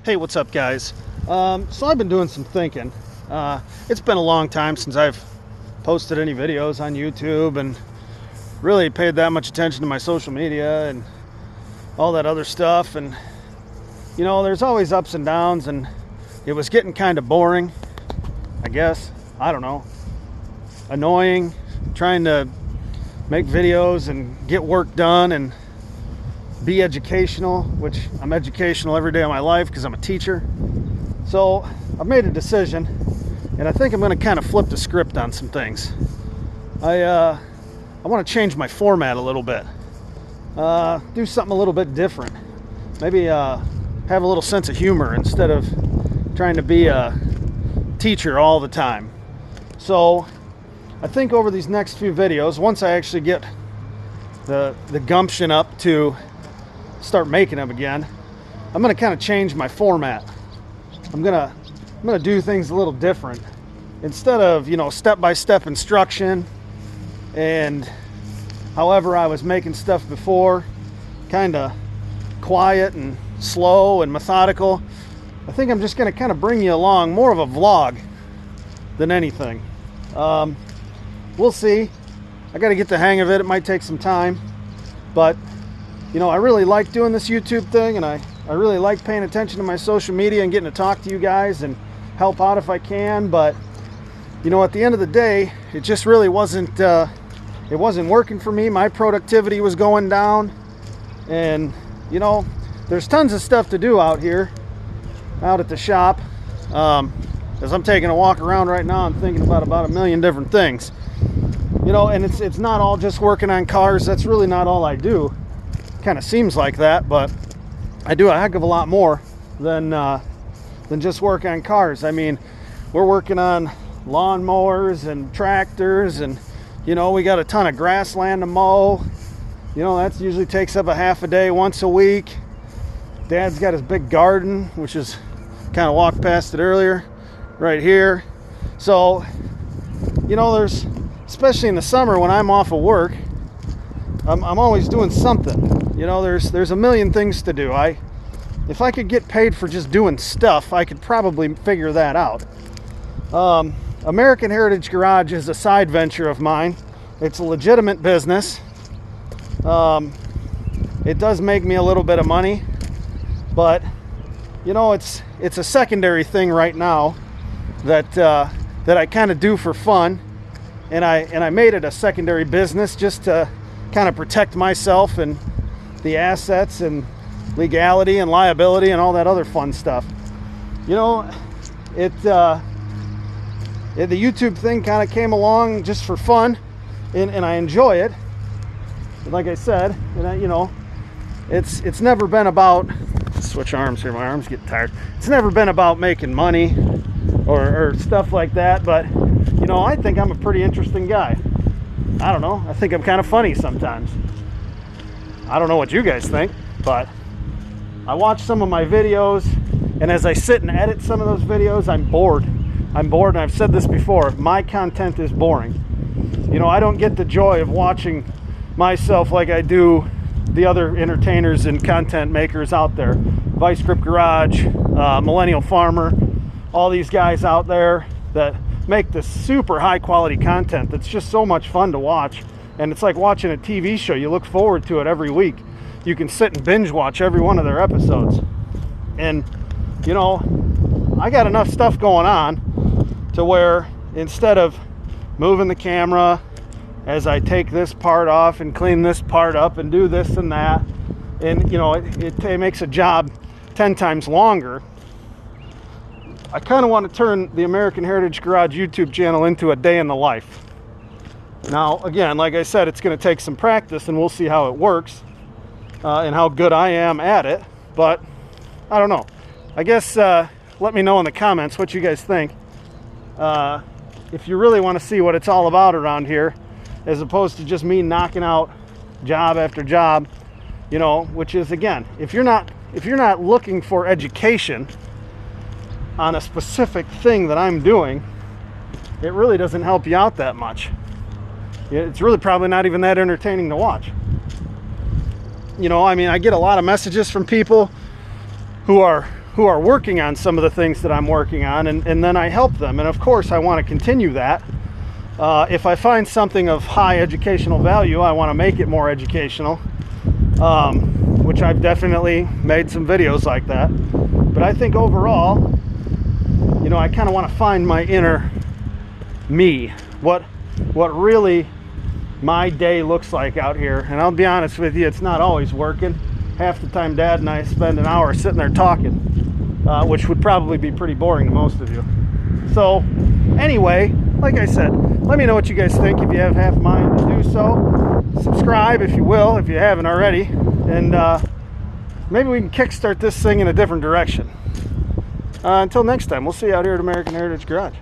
Hey, what's up, guys? So I've been doing some thinking. It's been a long time since I've posted any videos on YouTube and really paid that much attention to my social media and all that other stuff. And, you know, there's always ups and downs, and it was getting kind of boring, I guess. I don't know. Annoying, trying to make videos and get work done and be educational, which I'm educational every day of my life because I'm a teacher. So I've made a decision, and I think I'm going to kind of flip the script on some things. I want to change my format a little bit, do something a little bit different. Maybe have a little sense of humor instead of trying to be a teacher all the time. So I think over these next few videos, once I actually get the gumption up to start making them again, I'm going to kind of change my format. I'm gonna do things a little different. Instead of, step-by-step instruction and however I was making stuff before, kind of quiet and slow and methodical, I think I'm just going to kind of bring you along, more of a vlog than anything. We'll see. I got to get the hang of it. It might take some time, but I really like doing this YouTube thing, and I really like paying attention to my social media and getting to talk to you guys and help out if I can. But at the end of the day, it just really wasn't working for me. My productivity was going down, and there's tons of stuff to do out here, out at the shop. As I'm taking a walk around right now, I'm thinking about a million different things. And it's not all just working on cars. That's really not all I do. Kind of seems like that, but I do a heck of a lot more than just work on cars. I mean, we're working on lawnmowers and tractors, and we got a ton of grassland to mow. That usually takes up a half a day once a week. Dad's got his big garden, which is kind of walked past it earlier, right here. So there's, especially in the summer when I'm off of work, I'm always doing something. There's a million things to do. If I could get paid for just doing stuff, I could probably figure that out. American Heritage Garage is a side venture of mine. It's a legitimate business. It does make me a little bit of money, but it's a secondary thing right now that I kind of do for fun, and I made it a secondary business just to kind of protect myself and the assets and legality and liability and all that other fun stuff. The YouTube thing kind of came along just for fun, and I enjoy it. Like I said, it's never been about, switch arms here, my arms get tired. It's never been about making money or stuff like that, but I think I'm a pretty interesting guy. I don't know, I think I'm kind of funny sometimes. I don't know what you guys think, but I watch some of my videos, and as I sit and edit some of those videos, I'm bored, and I've said this before, my content is boring. I don't get the joy of watching myself like I do the other entertainers and content makers out there. Vice Grip Garage, Millennial Farmer, all these guys out there that make this super high quality content that's just so much fun to watch. And it's like watching a TV show. You look forward to it every week. You can sit and binge watch every one of their episodes. And, I got enough stuff going on to where instead of moving the camera as I take this part off and clean this part up and do this and that, and, it makes a job 10 times longer, I kind of want to turn the American Heritage Garage YouTube channel into a day in the life. Now, again, like I said, it's going to take some practice, and we'll see how it works and how good I am at it. But I don't know. I guess let me know in the comments what you guys think. If you really want to see what it's all about around here, as opposed to just me knocking out job after job, which is, again, if you're not looking for education on a specific thing that I'm doing, it really doesn't help you out that much. It's really probably not even that entertaining to watch. I mean, I get a lot of messages from people who are who are working on some of the things that I'm working on, and then I help them. And of course, I want to continue that. If I find something of high educational value, I want to make it more educational, which I've definitely made some videos like that. But I think overall, you know, I kind of want to find my inner me, what really my day looks like out here. And I'll be honest with you, it's not always working. Half the time Dad and I spend an hour sitting there talking, which would probably be pretty boring to most of you. So anyway, like I said, let me know what you guys think if you have half a mind to do so. Subscribe if you will, if you haven't already, and maybe we can kickstart this thing in a different direction. Until next time, we'll see you out here at American Heritage Garage.